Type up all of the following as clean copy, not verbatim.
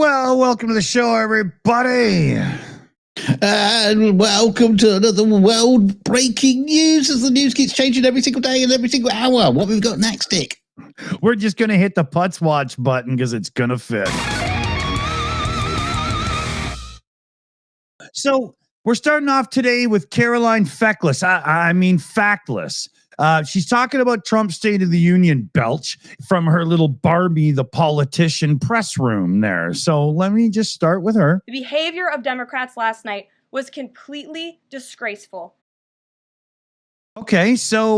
Well, welcome to the show, everybody. And welcome to another world-breaking news as the news keeps changing every single day and every single hour. What we've got next, Dick? We're just going to hit the Putz Watch button because it's going to fit. So we're starting off today with Karoline Feckless. I mean, Factless. She's talking about Trump's State of the Union belch from her little Barbie the politician press room there. So let me just start with her. The behavior of Democrats last night was completely disgraceful. Okay, so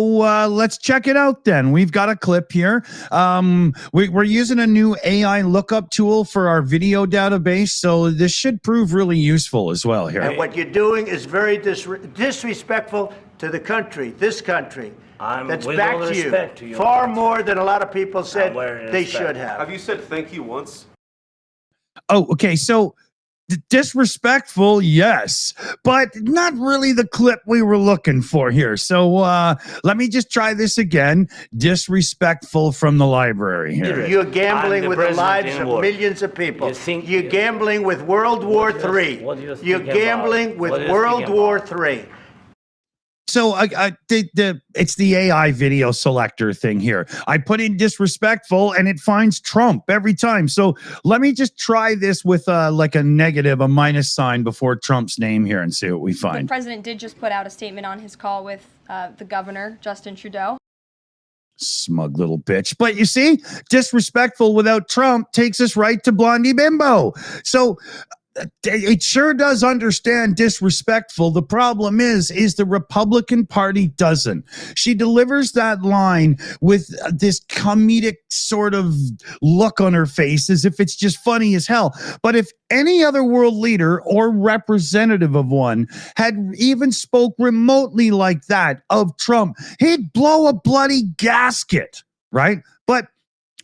let's check it out then. We've got a clip here. We're using a new AI lookup tool for our video database, so this should prove really useful as well here. And what you're doing is very disrespectful to the country, this country. That's back to you. Far more than a lot of people said they should have. Have you said thank you once? Oh, okay, so disrespectful, yes, but not really the clip we were looking for here. So let me just try this again. Disrespectful from the library here. You're gambling with the lives of millions of people. You're gambling with World War III. You're gambling with World War III. So it's the AI video selector thing here. I put in disrespectful and it finds Trump every time. So let me just try this with like a negative, a minus sign before Trump's name here and see what we find. The president did just put out a statement on his call with the governor, Justin Trudeau. Smug little bitch. But you see, disrespectful without Trump takes us right to Blondie Bimbo. So it sure does understand disrespectful. The problem is the Republican Party doesn't. She delivers that line with this comedic sort of look on her face as if it's just funny as hell. But if any other world leader or representative of one had even spoke remotely like that of Trump, he'd blow a bloody gasket, right? But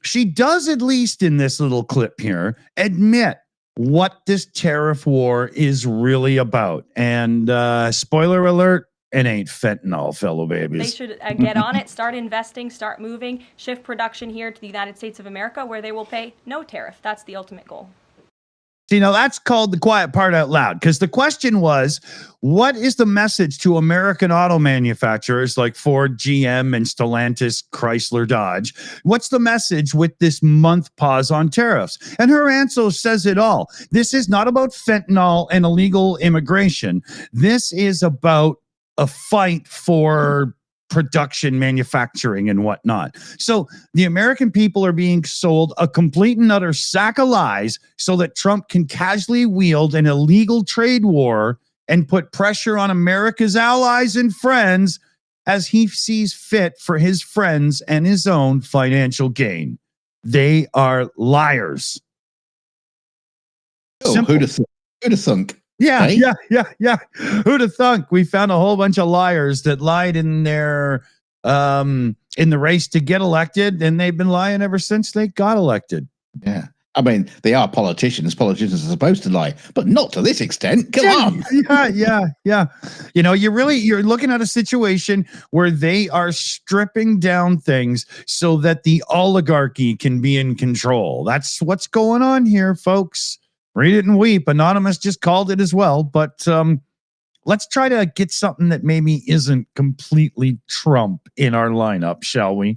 she does, at least in this little clip here, admit what this tariff war is really about. And spoiler alert, it ain't fentanyl, fellow babies. They should get on it, start investing, start moving, shift production here to the United States of America where they will pay no tariff. That's the ultimate goal. See, now that's called the quiet part out loud, because the question was, what is the message to American auto manufacturers like Ford, GM, and Stellantis, Chrysler, Dodge? What's the message with this month pause on tariffs? And her answer says it all. This is not about fentanyl and illegal immigration. This is about a fight for production, manufacturing, and whatnot. So the American people are being sold a complete and utter sack of lies so that Trump can casually wield an illegal trade war and put pressure on America's allies and friends as he sees fit for his friends and his own financial gain. They are liars. Oh, who'd have thunk? Yeah, right? yeah. Who'd have thunk? We found a whole bunch of liars that lied in their in the race to get elected, and they've been lying ever since they got elected. Yeah. I mean, they are politicians. Politicians are supposed to lie, but not to this extent. Come on. Yeah. You know, you're looking at a situation where they are stripping down things so that the oligarchy can be in control. That's what's going on here, folks. Read it and weep. Anonymous just called it as well. But let's try to get something that maybe isn't completely Trump in our lineup, shall we?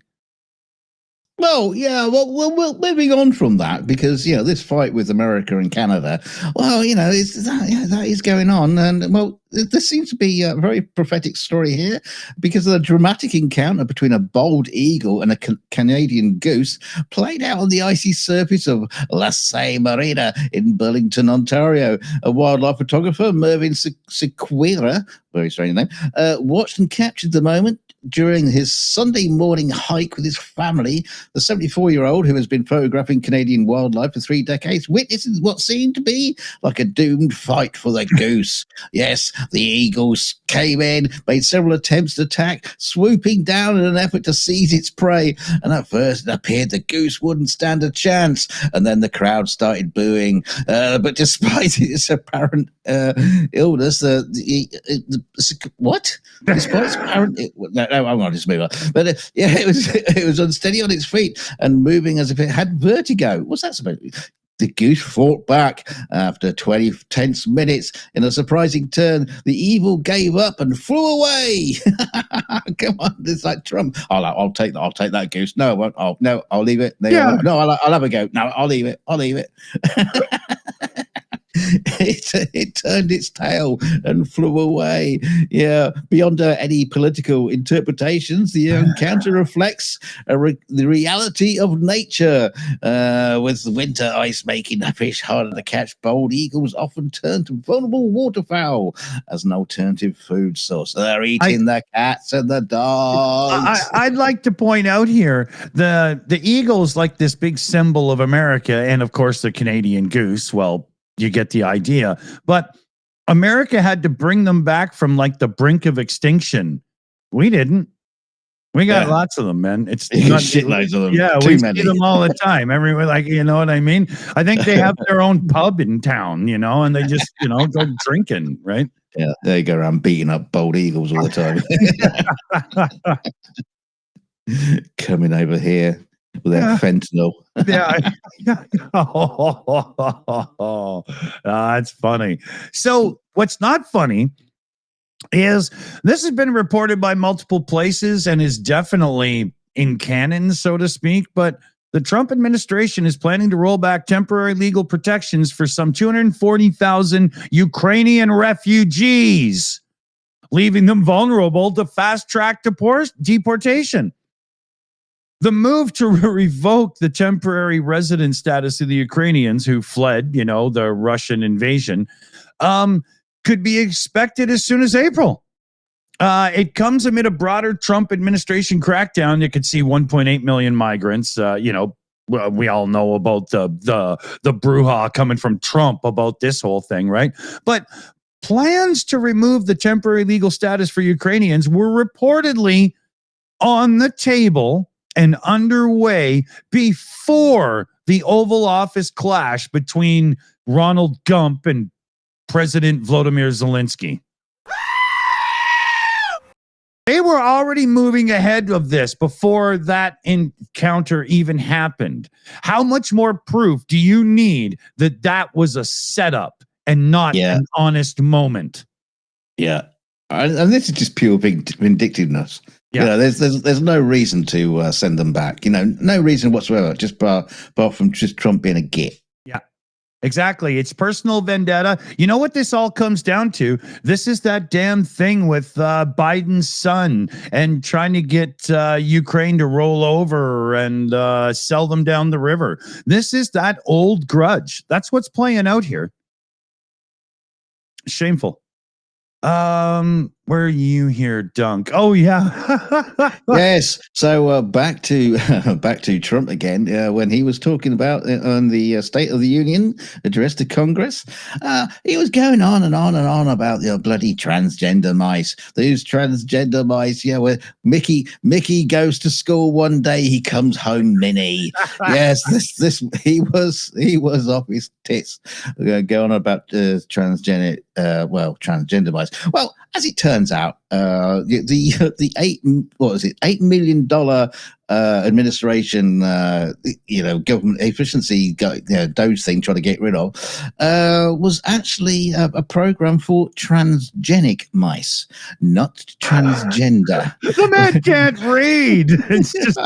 Well, yeah, well, moving on from that, because, you know, this fight with America and Canada, well, you know, that is going on. And, well, there seems to be a very prophetic story here because of the dramatic encounter between a bald eagle and a Canadian goose played out on the icy surface of La Salle Marina in Burlington, Ontario. A wildlife photographer, Mervyn Sequeira, very strange name, watched and captured the moment during his Sunday morning hike with his family. The 74-year-old, who has been photographing Canadian wildlife for 3 decades, witnesses what seemed to be like a doomed fight for the goose. Yes, the eagles came in, made several attempts to attack, swooping down in an effort to seize its prey. And at first, it appeared the goose wouldn't stand a chance. And then the crowd started booing. But despite its apparent illness, what? Despite its apparent... No, I'm not just move on. But yeah, it was unsteady on its feet and moving as if it had vertigo. What's that supposed to be? The goose fought back. After 20 tense minutes, in a surprising turn, the evil gave up and flew away. Come on, it's like Trump. I'll take that. I'll take that goose. No, I won't. I'll leave it. No, I'll have a go. No, I'll leave it. It turned its tail and flew away. Yeah, beyond any political interpretations, the encounter reflects the reality of nature. With winter ice making the fish harder to catch, bold eagles often turn to vulnerable waterfowl as an alternative food source. They're eating the cats and the dogs. I'd like to point out here the eagle's like this big symbol of America, and of course the Canadian goose. Well, you get the idea. But America had to bring them back from like the brink of extinction. We didn't. We got lots of them, man. It's not shitloads of them. Yeah, we see them all the time. Everywhere, like, you know what I mean? I think they have their own pub in town, you know, and they just, you know, go drinking, right? Yeah, they go around beating up bald eagles all the time. Coming over here with their fentanyl. That's funny. So what's not funny is this has been reported by multiple places and is definitely in canon, so to speak, but the Trump administration is planning to roll back temporary legal protections for some 240,000 Ukrainian refugees, leaving them vulnerable to fast-track deportation. The move to revoke the temporary resident status of the Ukrainians who fled, you know, the Russian invasion, could be expected as soon as April. It comes amid a broader Trump administration crackdown. You could see 1.8 million migrants. You know, we all know about the brouhaha coming from Trump about this whole thing, right? But plans to remove the temporary legal status for Ukrainians were reportedly on the table and underway before the Oval Office clash between Ronald Gump and President Volodymyr Zelensky. They were already moving ahead of this before that encounter even happened. How much more proof do you need that that was a setup and not an honest moment? Yeah. And this is just pure vindictiveness. Yeah. You know, there's no reason to send them back. You know, no reason whatsoever. Just apart from just Trump being a git. Yeah, exactly. It's personal vendetta. You know what this all comes down to? This is that damn thing with Biden's son and trying to get Ukraine to roll over and sell them down the river. This is that old grudge. That's what's playing out here. Shameful. Where are you here, Dunk? Oh yeah. Yes. So back to Trump again. When he was talking about on the State of the Union address to Congress, he was going on and on and on about the bloody transgender mice. These transgender mice, where Mickey goes to school one day, he comes home Minnie. Yes, he was off his tits going on about transgender mice. Well, as it turns out, the $8 million administration, government efficiency, Doge thing trying to get rid of, was actually a program for transgenic mice, not transgender. The man can't read. It's just.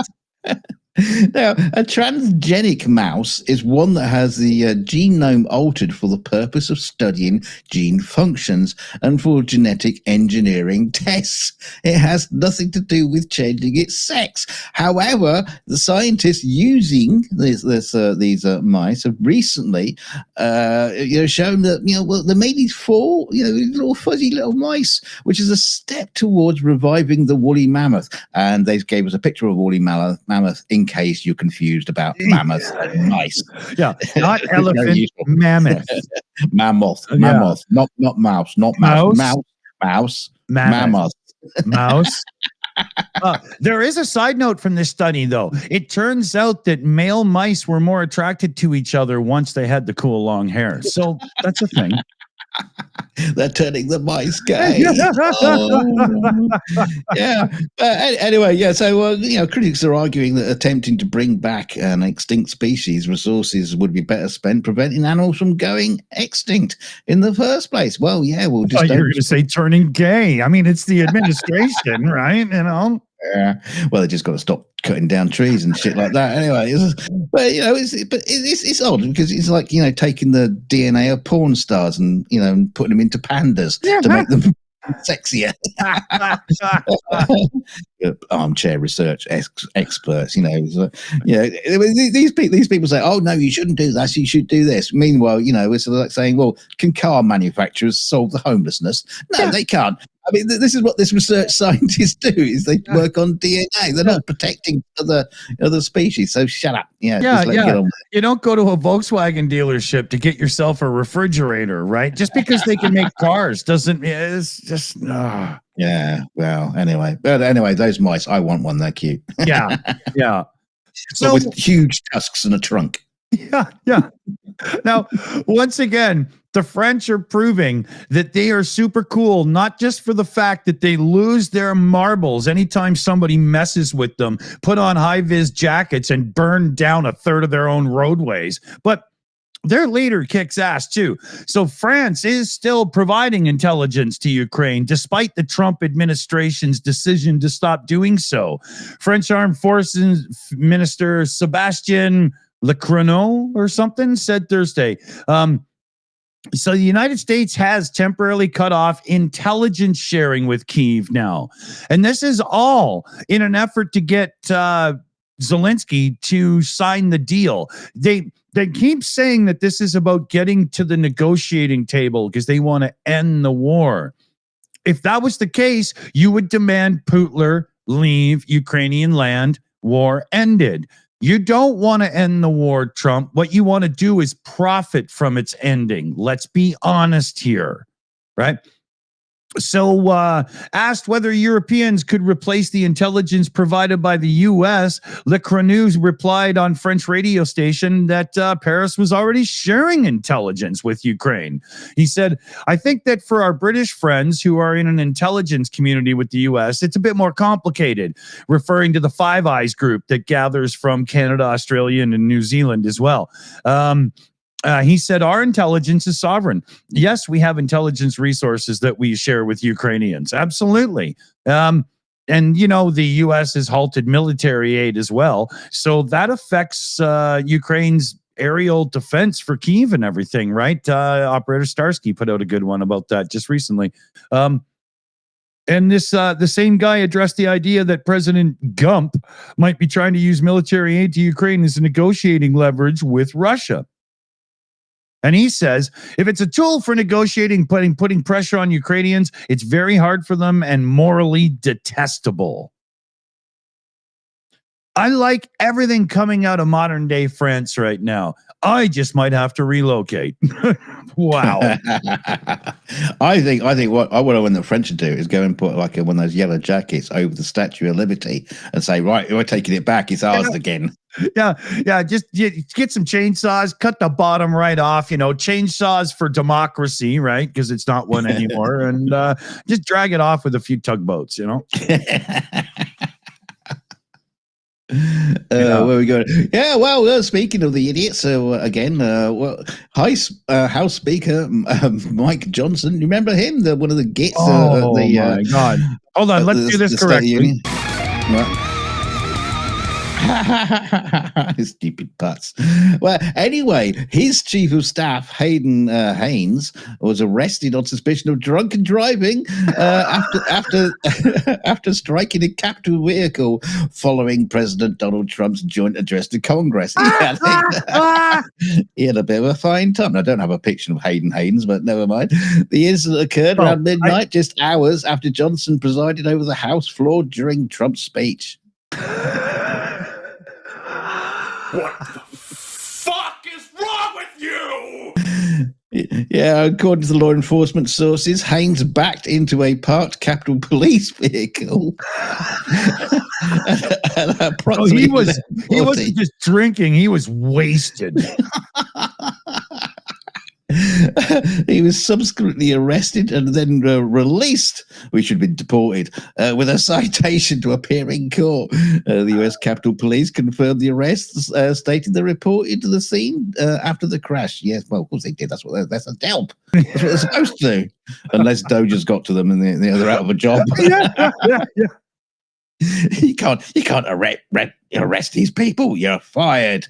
Now, a transgenic mouse is one that has the genome altered for the purpose of studying gene functions and for genetic engineering tests. It has nothing to do with changing its sex. However, the scientists using these mice have recently shown that they made these four little fuzzy little mice, which is a step towards reviving the woolly mammoth. And they gave us a picture of a woolly mammoth in case you're confused about mammoth and mice. Yeah, not elephant, mammoth. Mammoth, not mouse, not mouse, mammoth. Mouse. There is a side note from this study, though. It turns out that male mice were more attracted to each other once they had the cool long hair. So that's a thing. They're turning the mice gay. Yeah. Anyway, yeah. So, critics are arguing that attempting to bring back an extinct species resources would be better spent preventing animals from going extinct in the first place. Well, yeah, we'll just. You were going to say turning gay. I mean, it's the administration, right? Yeah. Well, they just got to stop cutting down trees and shit like that. Anyway, it's odd because it's like taking the DNA of porn stars and and putting them into pandas to make them sexier. Armchair research experts, these people say, "Oh no, you shouldn't do that. You should do this." Meanwhile, it's sort of like saying, "Well, can car manufacturers solve the homelessness?" No, they can't. I mean, this is what this research scientists do: is they work on DNA. They're not protecting other species. So shut up. Just let me get on with it. You don't go to a Volkswagen dealership to get yourself a refrigerator, right? Just because they can make cars doesn't. It's just. Yeah. Well. Anyway, those mice. I want one. They're cute. Yeah. So with huge tusks and a trunk. Yeah. Now, once again, the French are proving that they are super cool, not just for the fact that they lose their marbles anytime somebody messes with them, put on high-vis jackets and burn down a third of their own roadways, but their leader kicks ass too. So France is still providing intelligence to Ukraine, despite the Trump administration's decision to stop doing so. French Armed Forces Minister Sebastien Lecornu or something said Thursday. So the United States has temporarily cut off intelligence sharing with Kyiv now. And this is all in an effort to get Zelensky to sign the deal. They keep saying that this is about getting to the negotiating table because they want to end the war. If that was the case, you would demand Putin leave Ukrainian land, war ended. You don't want to end the war, Trump. What you want to do is profit from its ending. Let's be honest here, right? So asked whether Europeans could replace the intelligence provided by the U.S., Lecornu replied on French radio station that Paris was already sharing intelligence with Ukraine. He said, "I think that for our British friends who are in an intelligence community with the U.S., it's a bit more complicated," referring to the Five Eyes group that gathers from Canada, Australia, and New Zealand as well. He said, "Our intelligence is sovereign. Yes, we have intelligence resources that we share with Ukrainians. Absolutely. And, the U.S. has halted military aid as well. So that affects Ukraine's aerial defense for Kyiv and everything, right?" Operator Starsky put out a good one about that just recently. And this the same guy addressed the idea that President Gump might be trying to use military aid to Ukraine as a negotiating leverage with Russia. And he says, if it's a tool for negotiating, putting pressure on Ukrainians, it's very hard for them and morally detestable. I like everything coming out of modern day France right now. I just might have to relocate. Wow. I think what the French would do is go and put like one of those yellow jackets over the Statue of Liberty and say, right, we're taking it back. It's ours again. Yeah. Just get some chainsaws, cut the bottom right off. Chainsaws for democracy, right? Because it's not one anymore, and just drag it off with a few tugboats. Where we go? Yeah, well, speaking of the idiots, again, House Speaker Mike Johnson. You remember him? One of the gits. My God! Hold on, let's do this correctly. Stupid putts. Well, anyway, his chief of staff, Hayden Haynes, was arrested on suspicion of drunken driving after striking a Capitol vehicle following President Donald Trump's joint address to Congress. He had a bit of a fine time. I don't have a picture of Hayden Haynes, but never mind. The incident occurred around midnight, just hours after Johnson presided over the House floor during Trump's speech. What the fuck is wrong with you? Yeah, according to the law enforcement sources, Haynes backed into a parked Capitol Police vehicle. He wasn't just drinking; he was wasted. He was subsequently arrested and then released, which should have been deported, with a citation to appear in court. The U.S. Capitol Police confirmed the arrest, stating they reported to the scene after the crash. Yes, well, of course they did. That's a help. That's what they're supposed to do. Unless Doja's got to them and they're out of a job. yeah. You can't arrest these people. You're fired.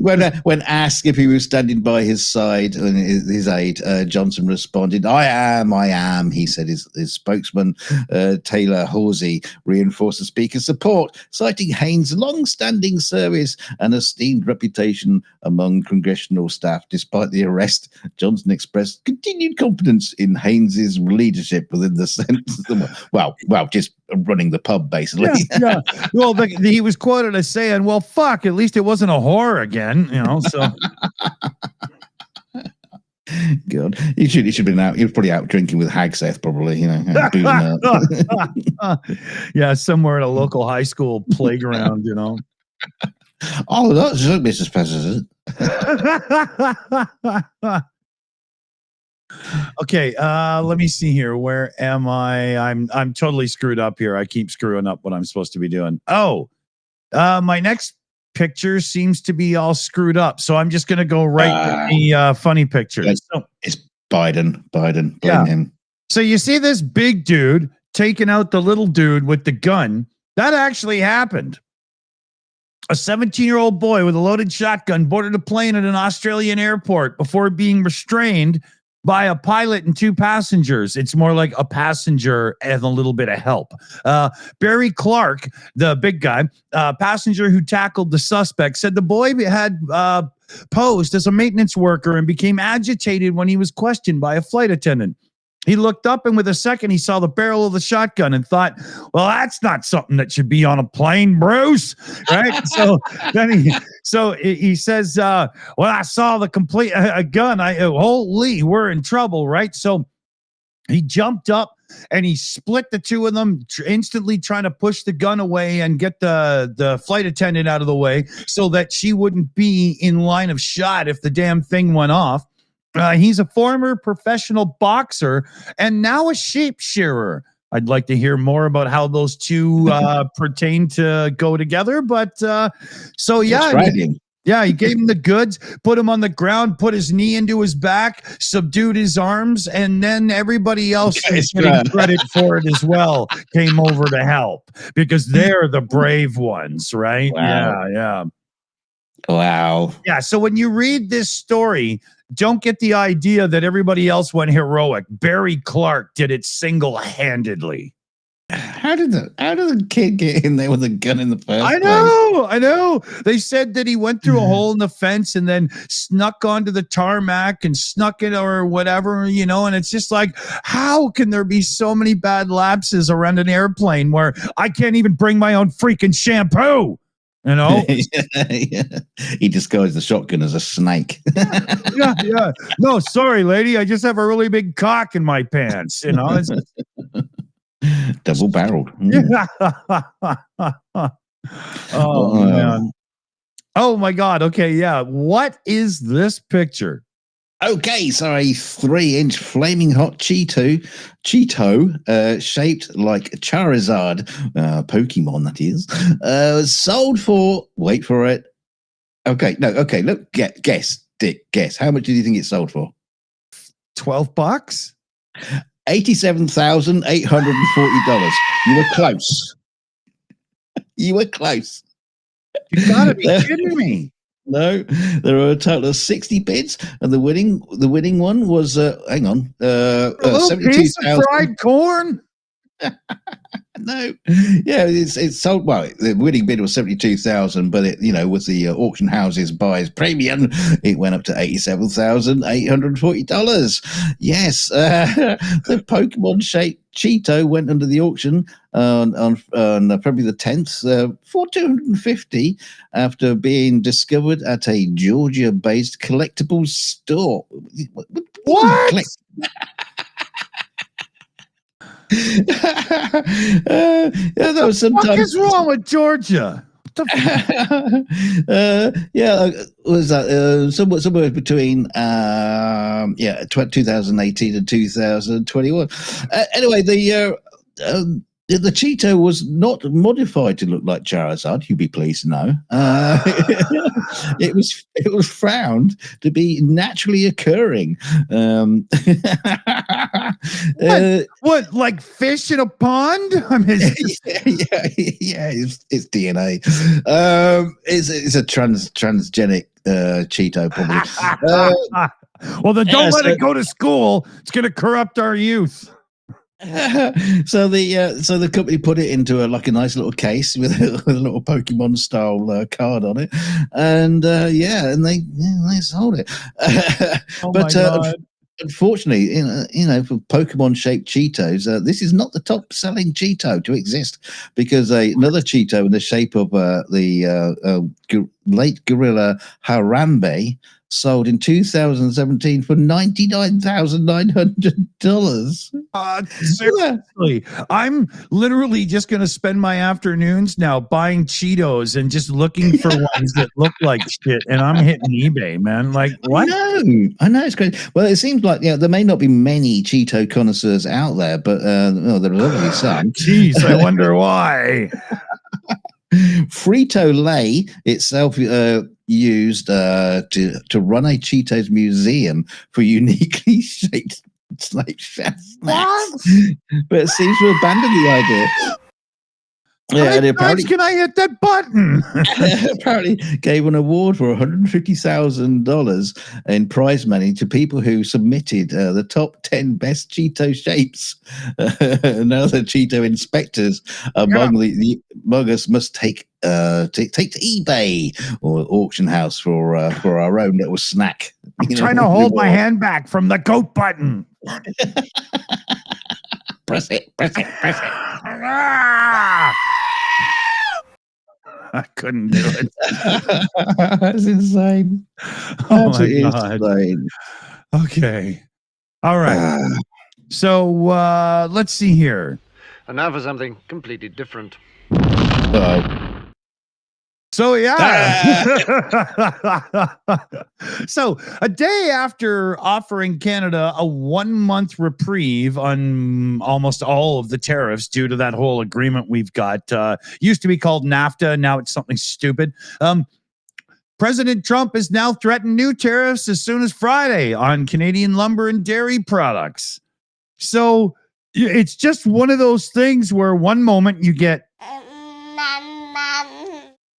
When asked if he was standing by his side and his aide, Johnson responded, I am, he said. His spokesman, Taylor Horsey, reinforced the speaker's support, citing Haynes' long-standing service and esteemed reputation among congressional staff. Despite the arrest, Johnson expressed continued confidence in Haynes' leadership within the Senate. Well, just running the pub, basically. Yeah. Well, he was quoted as saying, well, fuck, at least it wasn't a whore again, so. God, he should have been out. He was probably out drinking with Hagseth, probably, Yeah, somewhere at a local high school playground, Oh, that's Mrs. President. Okay, let me see here. Where am I? I'm totally screwed up here. I keep screwing up what I'm supposed to be doing. Oh, my next picture seems to be all screwed up, so I'm just going to go right to the funny pictures. It's Biden. Blame him. So you see this big dude taking out the little dude with the gun. That actually happened. A 17-year-old boy with a loaded shotgun boarded a plane at an Australian airport before being restrained by a pilot and two passengers. It's more like a passenger and a little bit of help. Barry Clark, the big guy, passenger who tackled the suspect, said the boy had posed as a maintenance worker and became agitated when he was questioned by a flight attendant. He looked up and with a second, he saw the barrel of the shotgun and thought, well, that's not something that should be on a plane, Bruce. Right. So then he says, well, I saw the complete gun. Holy, we're in trouble. Right. So he jumped up and he split the two of them, instantly trying to push the gun away and get the flight attendant out of the way so that she wouldn't be in line of shot if the damn thing went off. He's a former professional boxer and now a sheep shearer. I'd like to hear more about how those two pertain to go together. But so, yeah. He gave him the goods, put him on the ground, put his knee into his back, subdued his arms, and then everybody else is getting credit for it as well. Came over to help because they're the brave ones, right? Wow. Yeah. Wow. Yeah. So when you read this story, don't get the idea that everybody else went heroic. Barry Clark did it single-handedly. How did the kid get in there with a gun in the first place? I know. They said that he went through a hole in the fence and then snuck onto the tarmac and snuck it or whatever, and it's just like, how can there be so many bad lapses around an airplane where I can't even bring my own freaking shampoo? Yeah. He disguised the shotgun as a snake. Yeah. No, sorry, lady. I just have a really big cock in my pants. It's double barreled. Oh man. Oh my God. Okay. Yeah. What is this picture? Okay, so a 3-inch flaming hot Cheeto, shaped like Charizard, Pokemon that is, sold for, wait for it. Okay, look, guess, Dick, guess. How much do you think it sold for? $12? $87,840. You were close. You gotta be kidding me. No, there are a total of 60 bids, and the winning one was 72,000 piece of fried corn. No, yeah, it's sold. Well, the winning bid was 72,000, but it, with the auction house's buyer's premium, it went up to $87,840. Yes, the Pokemon-shaped Cheeto went under the auction on February the 10th for $250 after being discovered at a Georgia-based collectibles store. What? What is wrong with Georgia? Was that somewhere between 2018 and 2021? Anyway, the Cheeto was not modified to look like Charizard. You'd be pleased to know. It was found to be naturally occurring. What, like fish in a pond? I mean, it's DNA. It's a transgenic Cheeto, probably. Well, then don't let it go to school. It's going to corrupt our youth. So the company put it into a nice little case with a little Pokemon style card on it, and they sold it. But unfortunately, for Pokemon shaped Cheetos, this is not the top selling Cheeto to exist, because another Cheeto in the shape of the late gorilla Harambe sold in 2017 for $99,900. Seriously, I'm literally just going to spend my afternoons now buying Cheetos and just looking for ones that look like shit, and I'm hitting eBay, man. Like, what? I know, it's crazy. Well, it seems like there may not be many Cheeto connoisseurs out there, but there are obviously some. Jeez, I wonder why. Frito-Lay itself used to run a Cheetos museum for uniquely shaped snacks. But it seems to abandon the idea. How many times can I hit that button? Apparently gave an award for $150,000 in prize money to people who submitted the top 10 best Cheeto shapes. Now the Cheeto inspectors among us must take to eBay or auction house for our own little snack. I'm trying to hold my hand back from the goat button. Press it. I couldn't do it. That's insane. Oh my God. Insane. Okay. All right. So let's see here. And now for something completely different. So yeah. So a day after offering Canada a 1-month reprieve on almost all of the tariffs due to that whole agreement we've got, used to be called NAFTA, now it's something stupid. President Trump has now threatened new tariffs as soon as Friday on Canadian lumber and dairy products. So it's just one of those things where one moment you get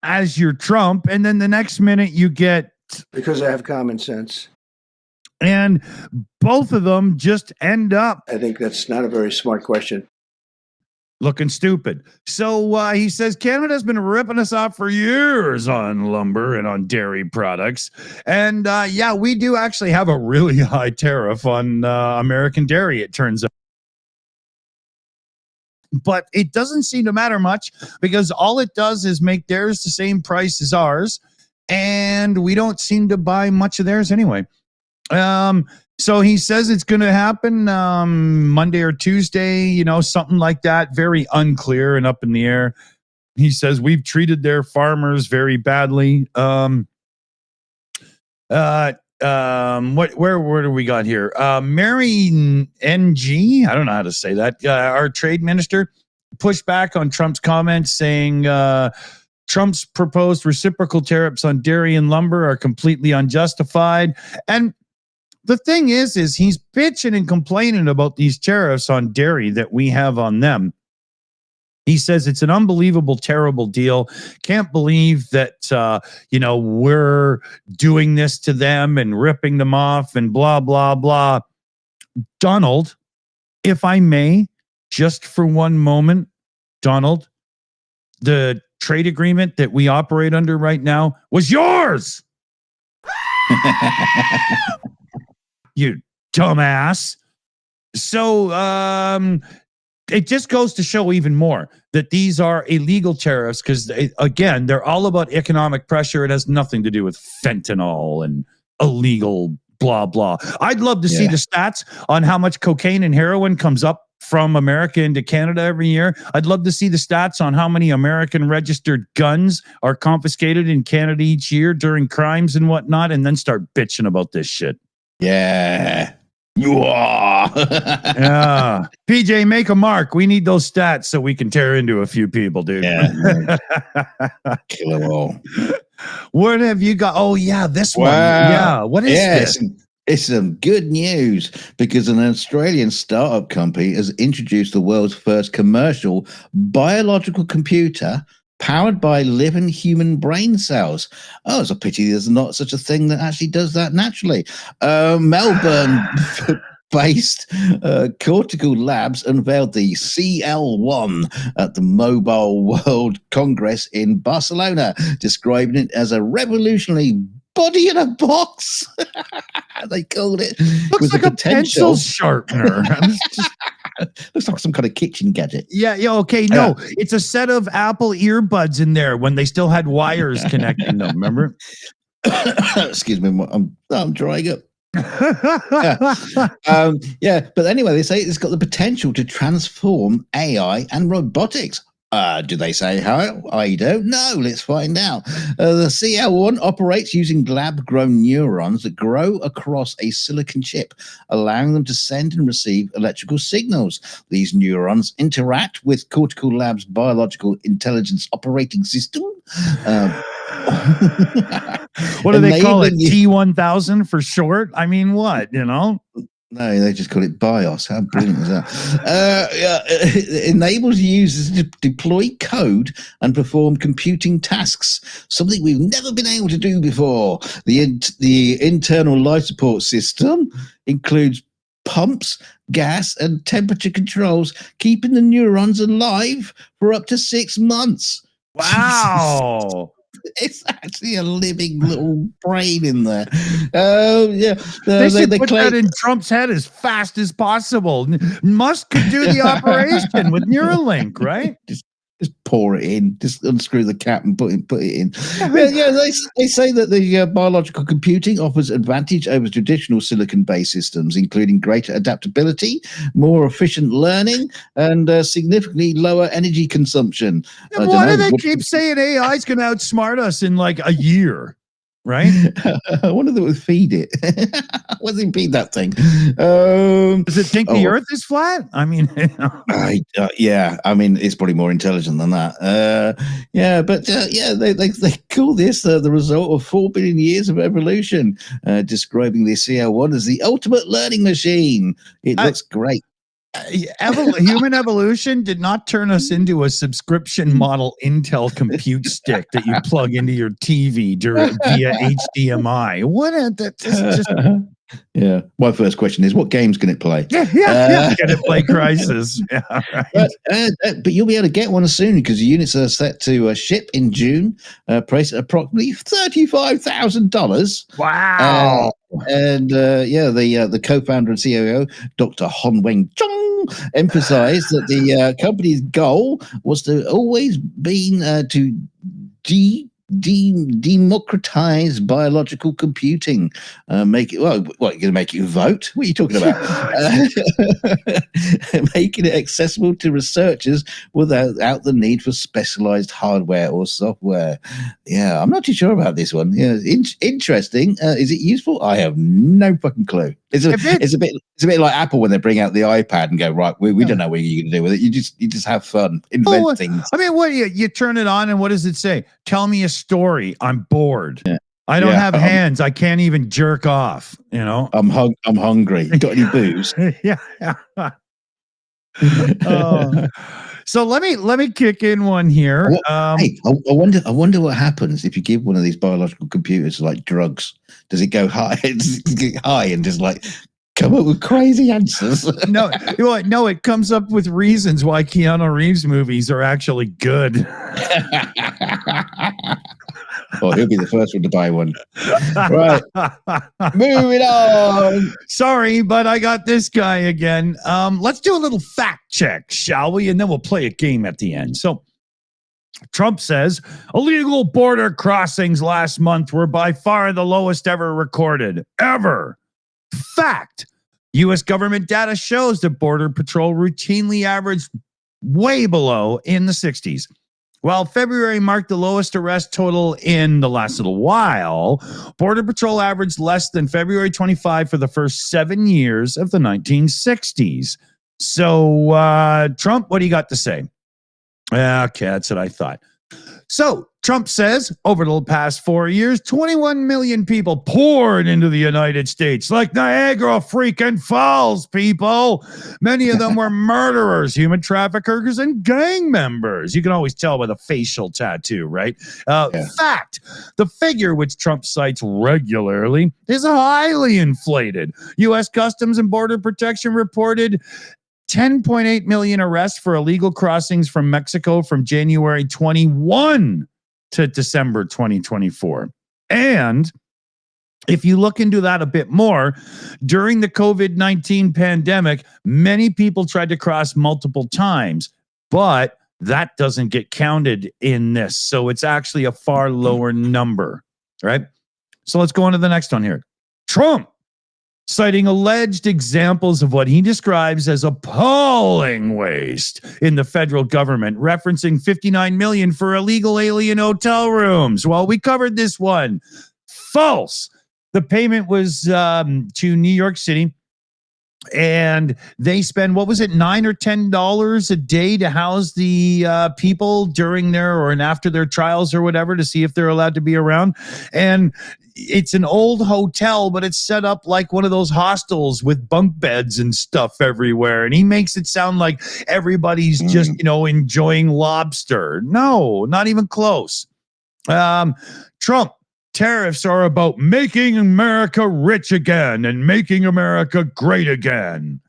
as your Trump, and then the next minute you get because I have common sense. And both of them just end up, I think that's not a very smart question, looking stupid. So he says Canada's been ripping us off for years on lumber and on dairy products. And we do actually have a really high tariff on American dairy, it turns out. But it doesn't seem to matter much, because all it does is make theirs the same price as ours, and we don't seem to buy much of theirs anyway. So he says it's going to happen Monday or Tuesday, something like that. Very unclear and up in the air. He says we've treated their farmers very badly. Where do we got here? Mary NG, I don't know how to say that. Our trade minister pushed back on Trump's comments, saying Trump's proposed reciprocal tariffs on dairy and lumber are completely unjustified. And the thing is he's bitching and complaining about these tariffs on dairy that we have on them. He says it's an unbelievable, terrible deal. Can't believe that, we're doing this to them and ripping them off and blah, blah, blah. Donald, if I may, just for one moment, Donald, the trade agreement that we operate under right now was yours. You dumbass. So, it just goes to show even more that these are illegal tariffs, because, again, they're all about economic pressure. It has nothing to do with fentanyl and illegal blah, blah. I'd love to see the stats on how much cocaine and heroin comes up from America into Canada every year. I'd love to see the stats on how many American registered guns are confiscated in Canada each year during crimes and whatnot, and then start bitching about this shit. Yeah. Yeah. PJ, make a mark. We need those stats so we can tear into a few people, dude. Yeah. Kill them all. What have you got? Oh, yeah, this one. Wow. Yeah. What is this? It's some good news because an Australian startup company has introduced the world's first commercial biological computer powered by living human brain cells. Oh, it's a pity there's not such a thing that actually does that naturally. Melbourne-based Cortical Labs unveiled the CL1 at the Mobile World Congress in Barcelona, describing it as a revolutionary body in a box. They called it. Looks like a pencil sharpener. Looks like some kind of kitchen gadget. Yeah. Okay. No, it's a set of Apple earbuds in there when they still had wires connecting them. Remember? Excuse me, I'm drying up. But anyway, they say it's got the potential to transform AI and robotics. Do they say how? I don't know. Let's find out. The CL1 operates using lab-grown neurons that grow across a silicon chip, allowing them to send and receive electrical signals. These neurons interact with Cortical Labs' biological intelligence operating system. What do they call it? T1000 for short? I mean, what? No, they just call it BIOS. How brilliant is that? It enables users to deploy code and perform computing tasks, something we've never been able to do before. The internal life support system includes pumps, gas, and temperature controls, keeping the neurons alive for up to 6 months. Wow. It's actually a living little brain in there. They should put that in Trump's head as fast as possible. Musk could do the operation with Neuralink, right? Just pour it in. Just unscrew the cap and put it in. They say that the biological computing offers advantage over traditional silicon-based systems, including greater adaptability, more efficient learning, and significantly lower energy consumption. Why do they keep saying AI is going to outsmart us in like a year? Right? I wonder if it would feed it. What does it feed that thing? Does it think the Earth is flat? I mean, yeah. I mean, it's probably more intelligent than that. They call this the result of 4 billion years of evolution, describing the CL1 as the ultimate learning machine. It looks great. Human evolution did not turn us into a subscription model Intel compute stick that you plug into your TV via HDMI. Yeah. My first question is, what games can it play? Can it play Crysis? Yeah, right. But you'll be able to get one soon because the units are set to ship in June, priced at approximately $35,000. Wow. The co-founder and COO, Dr. Hon Weng Chong, emphasized that the company's goal was to always been to democratize biological computing. Make it you're gonna make you vote? What are you talking about? Making it accessible to researchers without the need for specialized hardware or software. Yeah, I'm not too sure about this one. Yeah, interesting. Is it useful? I have no fucking clue. It's a bit like Apple when they bring out the iPad and go, right, we don't know what you're gonna do with it. You just have fun, invent things. I mean, what you turn it on and what does it say? Tell me a story. I'm bored. Yeah. I don't have hands. I can't even jerk off. I'm hungry. Got any booze? Yeah. So let me kick in one here. I wonder what happens if you give one of these biological computers like drugs. Does it go high? Does it get high and just like come up with crazy answers? No, it comes up with reasons why Keanu Reeves movies are actually good. Well, he'll be the first one to buy one. Right. Moving on. Sorry, but I got this guy again. Let's do a little fact check, shall we? And then we'll play a game at the end. So Trump says illegal border crossings last month were by far the lowest ever recorded. Ever. Fact. U.S. government data shows that Border Patrol routinely averaged way below in the 60s. While February marked the lowest arrest total in the last little while, Border Patrol averaged less than February 25 for the first 7 years of the 1960s. So, Trump, what do you got to say? Okay, that's what I thought. So Trump says over the past 4 years, 21 million people poured into the United States like Niagara freaking Falls, people. Many of them were murderers, human traffickers, and gang members. You can always tell by the facial tattoo, right? Fact, the figure which Trump cites regularly is highly inflated. U.S. Customs and Border Protection reported 10.8 million arrests for illegal crossings from Mexico from January 21 to December 2024. And if you look into that a bit more, during the COVID-19 pandemic, many people tried to cross multiple times, but that doesn't get counted in this. So it's actually a far lower number, right? So let's go on to the next one here. Trump, citing alleged examples of what he describes as appalling waste in the federal government, referencing 59 million for illegal alien hotel rooms. Well, we covered this one. False. The payment was to New York City, and they spend, what was it, $9 or $10 a day to house the people during their or after their trials or whatever to see if they're allowed to be around. And it's an old hotel, but it's set up like one of those hostels with bunk beds and stuff everywhere. And he makes it sound like everybody's just, enjoying lobster. No, not even close. Trump, tariffs are about making America rich again and making America great again.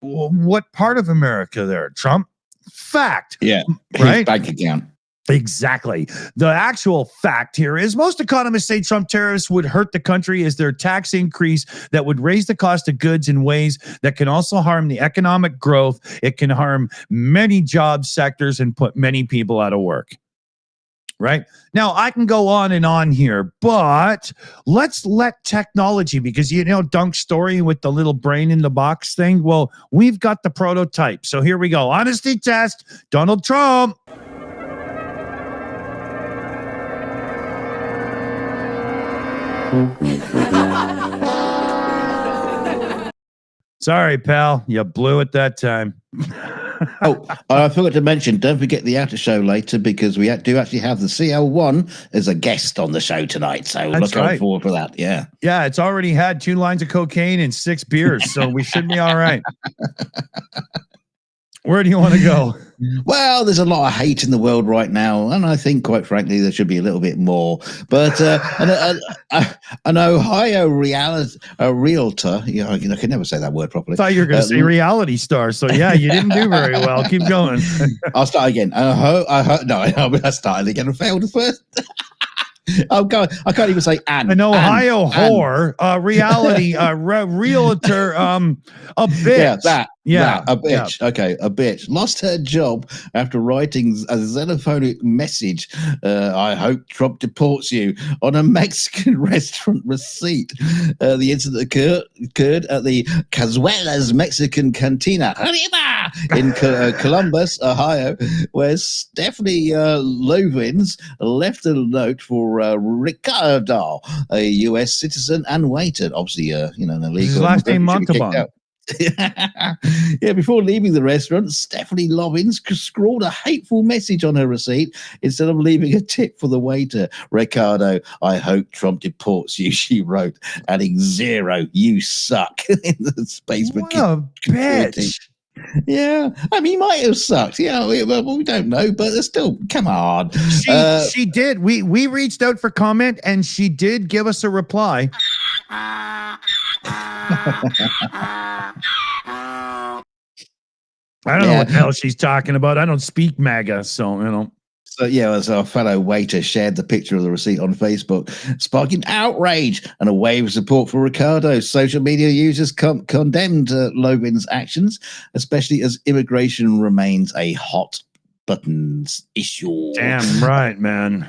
What part of America there, Trump? Fact. Yeah, right? His bank account. Exactly. The actual fact here is most economists say Trump tariffs would hurt the country as their tax increase that would raise the cost of goods in ways that can also harm the economic growth. It can harm many job sectors and put many people out of work. Right? Now, I can go on and on here, but let's let technology, because Dunk's story with the little brain in the box thing, well, we've got the prototype. So here we go. Honesty test, Donald Trump. Sorry, pal. You blew it that time. I forgot to mention, don't forget the after show later, because we do actually have the CL1 as a guest on the show tonight. So looking forward for that. Yeah. Yeah, it's already had 2 lines of cocaine and 6 beers, so we should be all right. Where do you want to go? Well, there's a lot of hate in the world right now, and I think, quite frankly, there should be a little bit more. But an Ohio realtor, I can never say that word properly. I thought you were going to say reality star. So yeah, you didn't do very well. Keep going. I'll start again. I started again and failed first. I can't even say an Ohio whore, reality, realtor, a bitch. Yeah, a bitch. Yeah. Okay, a bitch lost her job after writing a xenophonic message. I hope Trump deports you on a Mexican restaurant receipt. The incident occurred at the Cazuela's Mexican Cantina in Columbus, Ohio, where Stephanie Lovins left a note for Ricardo, a U.S. citizen and waiter. Obviously, an illegal. His last name Montalban. Yeah, before leaving the restaurant, Stephanie Lovins scrawled a hateful message on her receipt instead of leaving a tip for the waiter. Ricardo, I hope Trump deports you, she wrote, adding 0, you suck, in the space. What a bitch. Yeah, I mean, he might have sucked. Yeah, we don't know, but still, come on. She did. We reached out for comment, and she did give us a reply. I don't know what the hell she's talking about. I don't speak MAGA, so. So, as our fellow waiter shared the picture of the receipt on Facebook, sparking outrage and a wave of support for Ricardo. Social media users condemned Lovin's actions, especially as immigration remains a hot buttons issue. Damn right, man.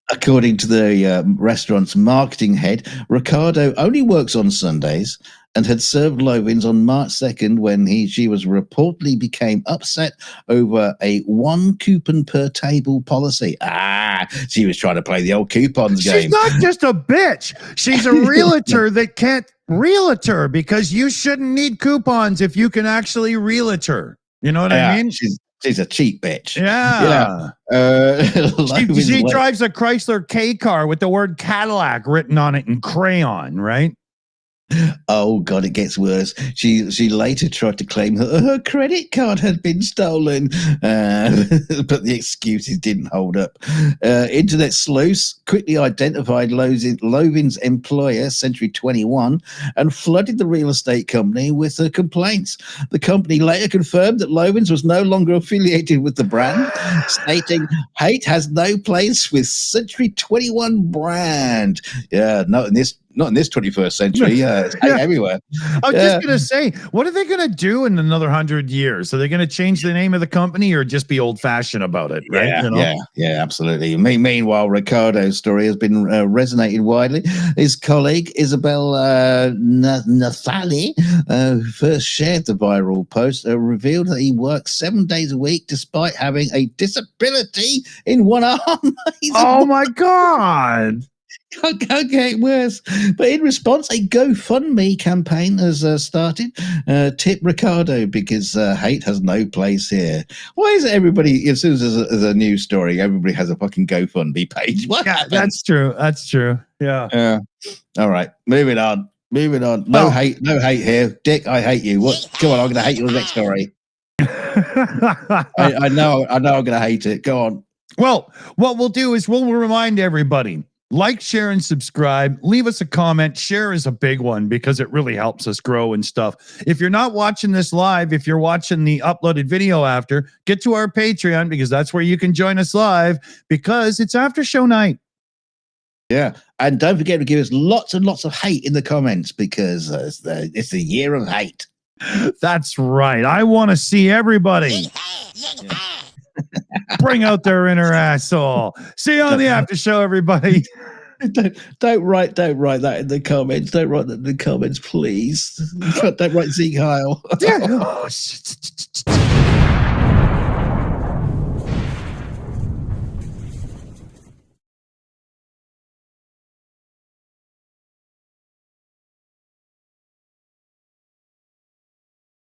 According to the restaurant's marketing head, Ricardo only works on Sundays and had served Lovins on March 2nd when she was reportedly became upset over a 1 coupon per table policy. She was trying to play the old coupons game. She's not just a bitch. She's a realtor that can't realtor because you shouldn't need coupons if you can actually realtor. You know what I mean? She's a cheap bitch. Yeah. She drives a Chrysler K car with the word Cadillac written on it in crayon, right? Oh God, it gets worse. She later tried to claim that her credit card had been stolen, but the excuses didn't hold up. Internet sleuths quickly identified Lovin's employer, Century 21, and flooded the real estate company with complaints. The company later confirmed that Lovin's was no longer affiliated with the brand, stating hate has no place with Century 21 brand. Yeah, not in this 21st century. It's everywhere. I was just going to say, what are they going to do in another 100 years? Are they going to change the name of the company or just be old fashioned about it? Right? Yeah, absolutely. Meanwhile, Ricardo's story has been resonated widely. His colleague, Isabel Nathali, who first shared the viral post, revealed that he works 7 days a week despite having a disability in one arm. Oh my God. Can't get worse. But in response, a GoFundMe campaign has started. Tip Ricardo because hate has no place here. Why is it everybody, as soon as there's a news story, everybody has a fucking GoFundMe page? What happened? That's true. Yeah. All right. Moving on. No hate here. Dick, I hate you. What? Come on, I'm going to hate your next story. I know I'm going to hate it. Go on. Well, what we'll do is we'll remind everybody. Like, share, and subscribe. Leave us a comment. Share is a big one because it really helps us grow and stuff. If you're not watching this live, if you're watching the uploaded video after, get to our Patreon because that's where you can join us live because it's after show night. Yeah. And don't forget to give us lots and lots of hate in the comments because it's the year of hate. That's right. I want to see everybody. Bring out their inner asshole. See you on the after show, everybody. Don't write that in the comments. Don't write that in the comments, please. Don't write Zeke Heil.